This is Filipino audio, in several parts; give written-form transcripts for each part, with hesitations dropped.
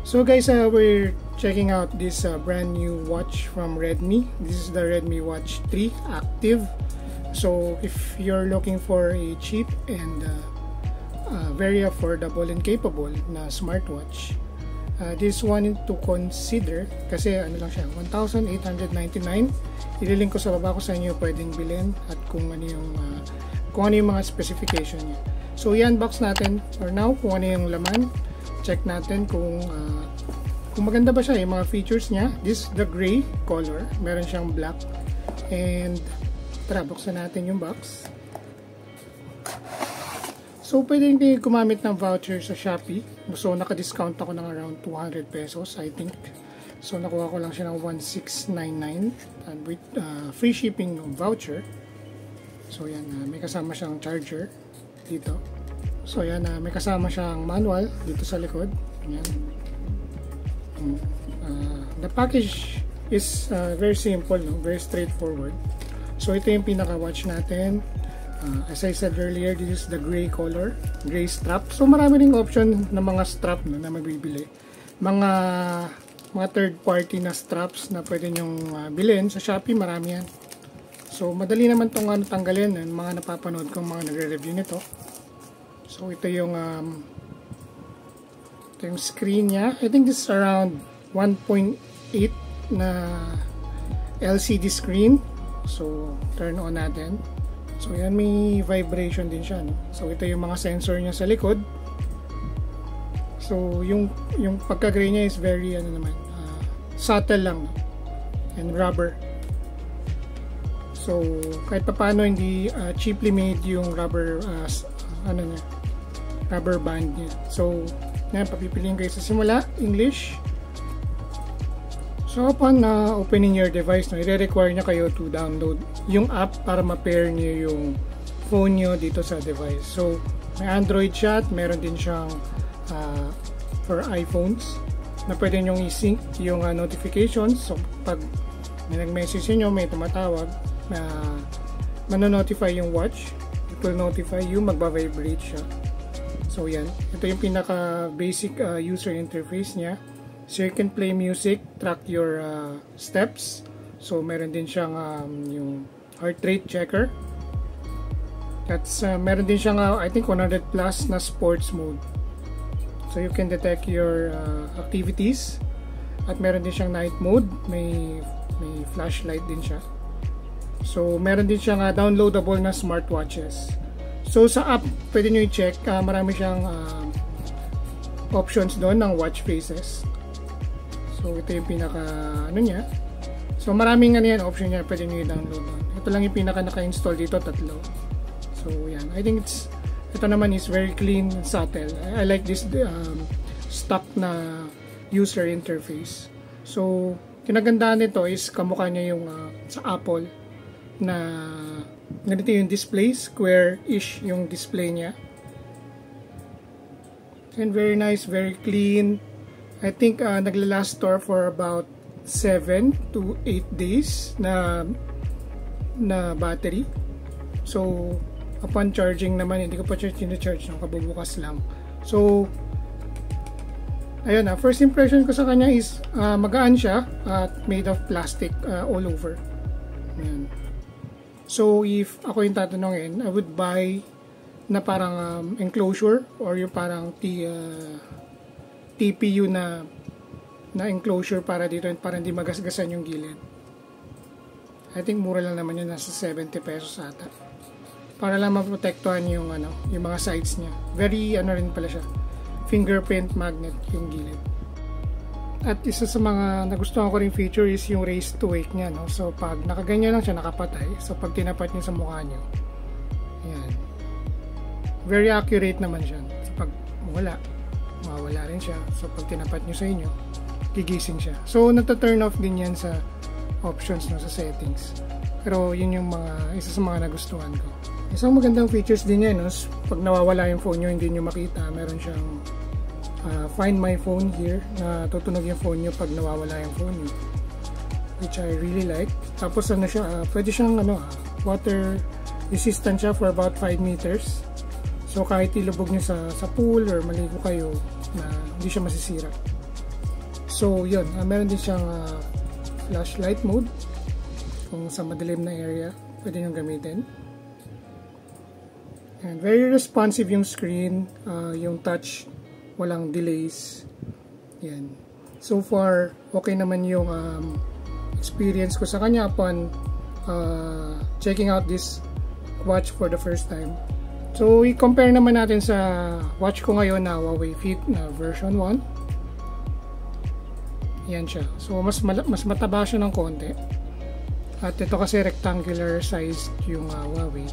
So guys, we're checking out this brand new watch from Redmi. This is the Redmi Watch 3 Active. So if you're looking for a cheap and very affordable and capable na smartwatch, this one to consider kasi ano lang siya, 1,899. Ililink ko sa baba ko sa inyo pwedeng bilhin at kung ano yung mga specification niya. So i-unbox natin for now kung ano yung laman. Check natin kung maganda ba siya, yung mga features niya. This is the gray color, meron siyang black, and tara, buksan natin yung box. So pwede din gumamit ng voucher sa Shopee. So naka-discount ako ng around 200 pesos I think. So nakuha ko lang siya ng 1,699 and with free shipping voucher. So yan, may kasama siyang charger dito. So yan, may kasama siyang manual dito sa likod. Yan. The package is very simple, no? Very straightforward. So ito yung pinaka-watch natin. As I said earlier, this is the gray color, gray strap. So marami ring option ng mga strap, no, na mabibili. Mga third party na straps na pwede nyong bilhin sa Shopee, marami yan. So madali naman itong tanggalin, mga napapanood kong mga nagre-review nito. So ito yung screen niya. I think this is around 1.8 na LCD screen. So turn on natin. So yan, may vibration din siya, no? So ito yung mga sensor niya sa likod. So yung pagka-gray niya is very subtle lang, no? And rubber. So kahit paano hindi cheaply made yung rubber rubber band niya. So yan, papipiliin kayo sa simula, English. So upon opening your device, i-require niya kayo to download yung app para ma-pair niyo yung phone niyo dito sa device. So may Android siya at meron din siyang for iPhones na pwede nyo i-sync yung notifications. So pag may nag-message niyo, may tumatawag na mano-notify yung watch, it will notify you, magba-vibrate siya. So yan, ito yung pinaka basic user interface niya. So you can play music, track your steps. So meron din siyang yung heart rate checker. That's meron din siyang I think 100 plus na sports mode. So you can detect your activities. At meron din siyang night mode, may flashlight din siya. So meron din siyang downloadable na smartwatches. So sa app, pwede nyo i-check, marami siyang options doon ng watch faces. So ito yung pinaka niya. So maraming option niya, pwede nyo i-download doon. Ito lang yung pinaka naka-install dito, 3. So yan, I think ito naman is very clean and subtle. I like this stock na user interface. So kinagandaan nito is kamukha niya yung sa Apple na ganito yung display, square-ish yung display niya. And very nice, very clean. I think naglalast store for about 7 to 8 days na battery. So upon charging naman, hindi ko pa charge, kabubukas lang. So ayun, first impression ko sa kanya is magaan siya at made of plastic all over. Ayan. So if ako yung tatanungin, I would buy na parang enclosure or yung parang TPU na enclosure para dito, para hindi magasgasan yung gilid. I think mura lang naman yun, nasa 70 pesos ata. Para lang maprotektuhan yung yung mga sides niya. Very rin pala siya, fingerprint magnet yung gilid. At isa sa mga nagustuhan ko rin feature is yung raise to wake niya, no? So pag nakaganyan lang siya, nakapatay, so pag tinapat niyo sa mukha niyo, ayan, very accurate naman siya. So pag mawala rin siya. So pag tinapat niyo sa inyo, gigising siya. So nata-turn off din yan sa options, no, sa settings. Pero yun yung isa sa mga nagustuhan ko. Isang magandang features din yan, no? Pag nawawala yung phone nyo, hindi nyo makita, meron siyang find my phone here, na tutunog yung phone nyo pag nawawala yung phone nyo, which I really like. Tapos siya, pwede siyang water resistant siya for about 5 meters. So kahit ilubog nyo sa pool or maligo kayo, na hindi siya masisira. So yun, meron din siyang flashlight mode. Kung sa madilim na area, pwede nyo gamitin. And very responsive yung screen, yung touch, walang delays. Yan. So far, okay naman yung experience ko sa kanya upon checking out this watch for the first time. So, i-compare naman natin sa watch ko ngayon na Huawei Fit na version 1. Yan siya. So, mas mataba siya ng konti. At ito kasi rectangular size yung Huawei.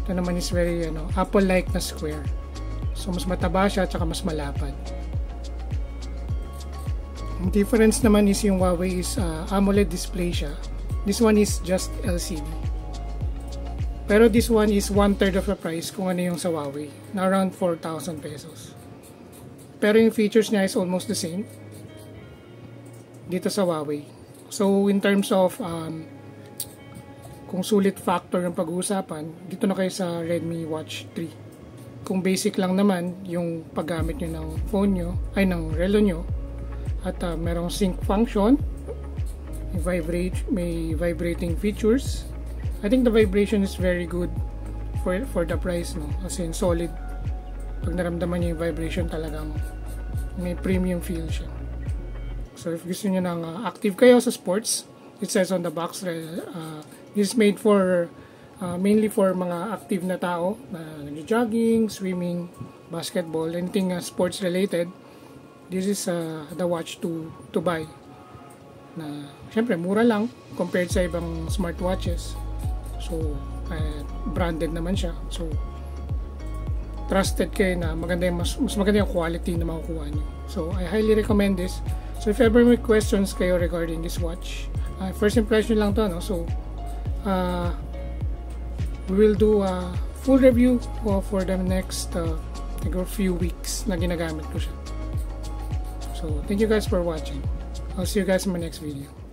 Ito naman is very Apple-like na square. So, mas mataba siya at saka mas malapad. Ang difference naman is yung Huawei is AMOLED display siya. This one is just LCD. Pero this one is 1/3 of the price kung ano yung sa Huawei, na around 4,000 pesos. Pero yung features niya is almost the same dito sa Huawei. So in terms of kung sulit factor yung pag-uusapan, dito na kayo sa Redmi Watch 3. Kung basic lang naman yung paggamit nyo ng phone nyo, ay ng relo nyo, at merong sync function, may vibrating features. I think the vibration is very good for the price, no? Kasi solid. Pag naramdaman niyo yung vibration, talagang may premium feel siya. So if gusto niyo ng active kayo sa sports, it says on the box, this is made for mainly for mga active na tao na jogging, swimming, basketball, anything sports related. This is the watch to buy. Na syempre mura lang compared sa ibang smartwatches. So, branded naman siya. So, trusted kayo na maganda yung, mas maganda yung quality na makukuha nyo. So, I highly recommend this. So, if ever may questions kayo regarding this watch, first impression lang to, no? So, we will do a full review for the next few weeks na ginagamit ko siya. So, thank you guys for watching. I'll see you guys in my next video.